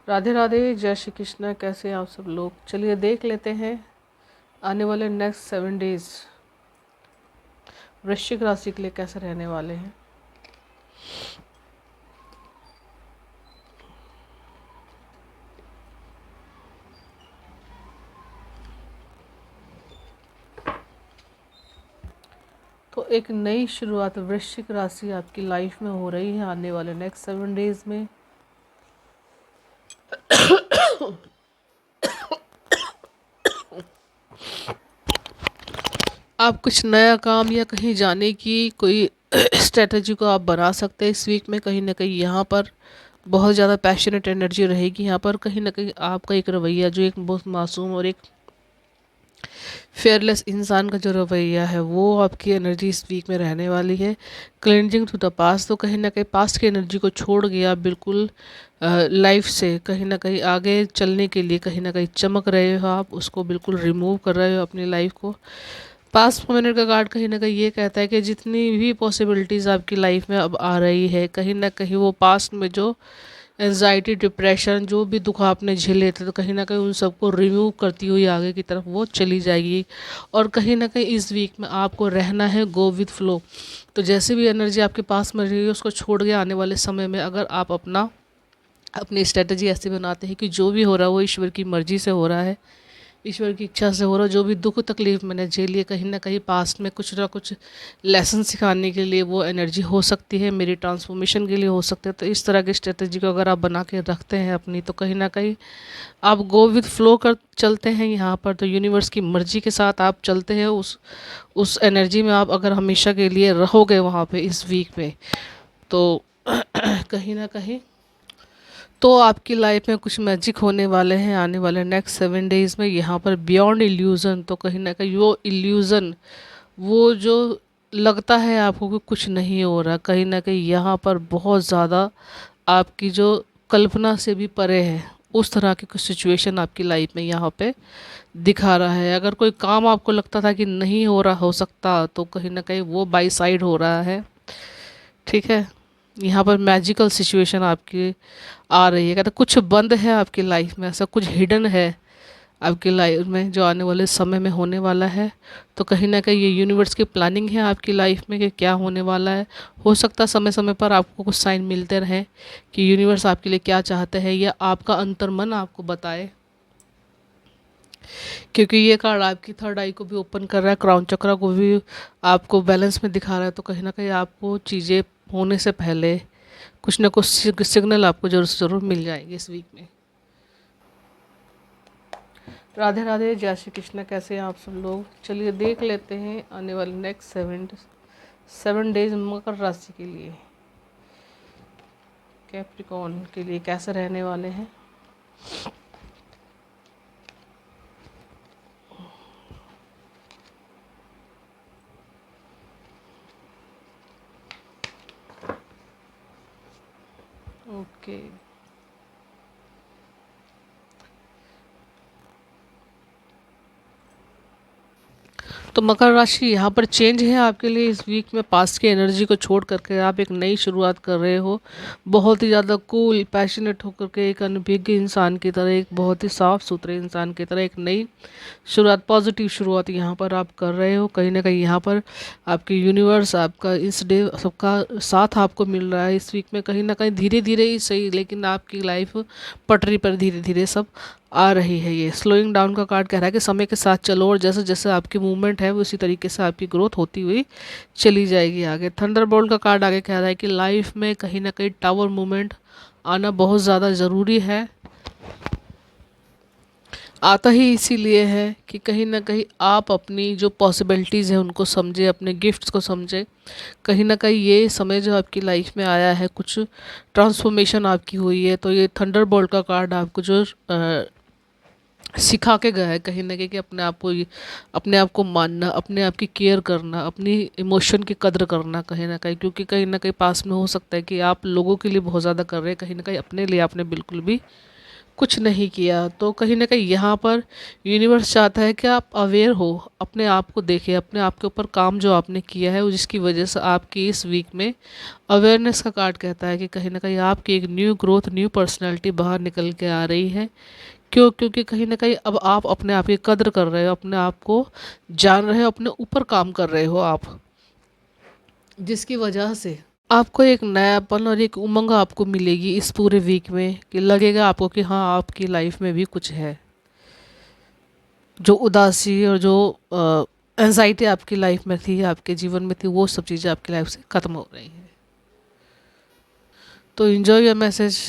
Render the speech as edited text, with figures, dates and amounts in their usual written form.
राधे राधे, जय श्री कृष्ण। कैसे हैं आप सब लोग? चलिए देख लेते हैं आने वाले नेक्स्ट 7 डेज वृश्चिक राशि के लिए कैसे रहने वाले हैं। तो एक नई शुरुआत वृश्चिक राशि आपकी लाइफ में हो रही है आने वाले नेक्स्ट 7 डेज में। आप कुछ नया काम या कहीं जाने की कोई स्ट्रेटजी को आप बना सकते हैं इस वीक में। कहीं ना कहीं यहाँ पर बहुत ज़्यादा पैशनेट एनर्जी रहेगी। यहाँ पर कहीं ना कहीं आपका एक रवैया जो एक बहुत मासूम और एक फेयरलेस इंसान का जो रवैया है वो आपकी एनर्जी इस वीक में रहने वाली है। क्लेंजिंग टू द पास्ट, तो कहीं ना कहीं पास्ट की एनर्जी को छोड़ के आप बिल्कुल लाइफ से कहीं ना कहीं आगे चलने के लिए कहीं ना कहीं चमक रहे हो। आप उसको बिल्कुल रिमूव कर रहे हो अपनी लाइफ को। पास्ट मिनट का कार्ड कहीं ना कहीं ये कहता है कि जितनी भी पॉसिबिलिटीज़ आपकी लाइफ में अब आ रही है, कहीं ना कहीं वो पास्ट में जो एनजाइटी, डिप्रेशन, जो भी दुख आपने झेले थे, तो कहीं ना कहीं उन सबको रिमूव करती हुई आगे की तरफ वो चली जाएगी। और कहीं ना कहीं इस वीक में आपको रहना है गो विथ फ्लो। तो जैसे भी एनर्जी आपके पास में रही है उसको छोड़ के आने वाले समय में अगर आप अपनी स्ट्रेटजी ऐसे बनाते हैं कि जो भी हो रहा है वो ईश्वर की मर्ज़ी से हो रहा है, ईश्वर की इच्छा से हो रहा। जो भी दुख तकलीफ मैंने झेली है, कहीं ना कहीं पास्ट में कुछ ना कुछ लेसन सिखाने के लिए वो एनर्जी हो सकती है, मेरी ट्रांसफॉर्मेशन के लिए हो सकते हैं। तो इस तरह की स्ट्रेटजी को अगर आप बना के रखते हैं अपनी, तो कहीं ना कहीं आप गो विद फ्लो कर चलते हैं यहाँ पर। तो यूनिवर्स की मर्जी के साथ आप चलते हैं। उस एनर्जी में आप अगर हमेशा के लिए रहोगे वहाँ पे इस वीक में, तो कहीं ना कहीं तो आपकी लाइफ में कुछ मैजिक होने वाले हैं आने वाले नेक्स्ट 7 डेज़ में। यहाँ पर बियॉन्ड इल्यूज़न, तो कहीं ना कहीं वो इल्यूज़न, वो जो लगता है आपको कि कुछ नहीं हो रहा, कहीं ना कहीं यहाँ पर बहुत ज़्यादा आपकी जो कल्पना से भी परे है, उस तरह की कुछ सिचुएशन आपकी लाइफ में यहाँ पे दिखा रहा है। अगर कोई काम आपको लगता था कि नहीं हो रहा हो सकता, तो कहीं ना कहीं वो बाई साइड हो रहा है। ठीक है, यहाँ पर मैजिकल सिचुएशन आपकी आ रही है। कहते कुछ बंद है आपकी लाइफ में, ऐसा कुछ हिडन है आपकी लाइफ में जो आने वाले समय में होने वाला है। तो कहीं ना कहीं ये यूनिवर्स की प्लानिंग है आपकी लाइफ में कि क्या होने वाला है। हो सकता है समय समय पर आपको कुछ साइन मिलते रहें कि यूनिवर्स आपके लिए क्या चाहते हैं, या आपका अंतर्मन आपको बताए। क्योंकि ये कार्ड आपकी थर्ड आई को भी ओपन कर रहा है, क्राउन चक्रा को भी आपको बैलेंस में दिखा रहा है। तो कहीं ना कहीं आपको चीज़ें होने से पहले कुछ ना कुछ सिग्नल आपको जरूर से ज़रूर मिल जाएंगे इस वीक में। राधे राधे, जय श्री कृष्ण। कैसे हैं आप सब लोग? चलिए देख लेते हैं आने वाले नेक्स्ट 7 डेज मकर राशि के लिए, कैप्रिकॉर्न के लिए कैसे रहने वाले हैं। ओके, तो मकर राशि यहाँ पर चेंज है आपके लिए इस वीक में। पास्ट की एनर्जी को छोड़ करके आप एक नई शुरुआत कर रहे हो। बहुत ही ज़्यादा कूल, पैशनेट होकर के एक अनभिज्ञ इंसान की तरह, एक बहुत ही साफ सुथरे इंसान की तरह एक नई शुरुआत, पॉजिटिव शुरुआत यहाँ पर आप कर रहे हो। कहीं ना कहीं यहाँ पर आपकी यूनिवर्स, आपका इस डे सबका साथ आपको मिल रहा है इस वीक में। कहीं ना कहीं धीरे धीरे ही सही, लेकिन आपकी लाइफ पटरी पर धीरे धीरे सब आ रही है। ये स्लोइंग डाउन का कार्ड कह रहा है कि समय के साथ चलो, और जैसे जैसे आपकी मूवमेंट है वो उसी तरीके से आपकी ग्रोथ होती हुई चली जाएगी आगे। थंडरबोल्ट का कार्ड आगे कह रहा है कि लाइफ में कहीं ना कहीं टावर मूवमेंट आना बहुत ज़्यादा ज़रूरी है। आता ही इसीलिए है कि कहीं ना कहीं आप अपनी जो पॉसिबिलिटीज़ हैं उनको समझे, अपने गिफ्ट्स को समझे। कहीं ना कहीं ये समय जो आपकी लाइफ में आया है, कुछ ट्रांसफॉर्मेशन आपकी हुई है। तो ये थंडरबोल्ट का कार्ड आपको जो सिखा के गया है कहीं ना कहीं कि अपने आप को मानना, अपने आप की केयर करना, अपनी इमोशन की कदर करना कहीं ना कहीं। क्योंकि कहीं ना कहीं पास में हो सकता है कि आप लोगों के लिए बहुत ज़्यादा कर रहे हैं, कहीं ना कहीं अपने लिए आपने बिल्कुल भी कुछ नहीं किया। तो कहीं ना कहीं यहाँ पर यूनिवर्स चाहता है कि आप अवेयर हो, अपने आप को देखें, अपने आप के ऊपर काम जो आपने किया है जिसकी वजह से आपकी इस वीक में अवेयरनेस का कार्ड कहता है कि कहीं ना कहीं आपकी एक न्यू ग्रोथ, न्यू पर्सनैलिटी बाहर निकल के आ रही है। क्योंकि कहीं ना कहीं अब आप अपने आप की कद्र कर रहे हो, अपने आप को जान रहे हो, अपने ऊपर काम कर रहे हो आप, जिसकी वजह से आपको एक नयापन और एक उमंग आपको मिलेगी इस पूरे वीक में, कि लगेगा आपको कि हाँ आपकी लाइफ में भी कुछ है। जो उदासी और जो एंजाइटी आपकी लाइफ में थी, आपके जीवन में थी, वो सब चीज़ें आपकी लाइफ से ख़त्म हो रही हैं। तो इन्जॉय योर मैसेज।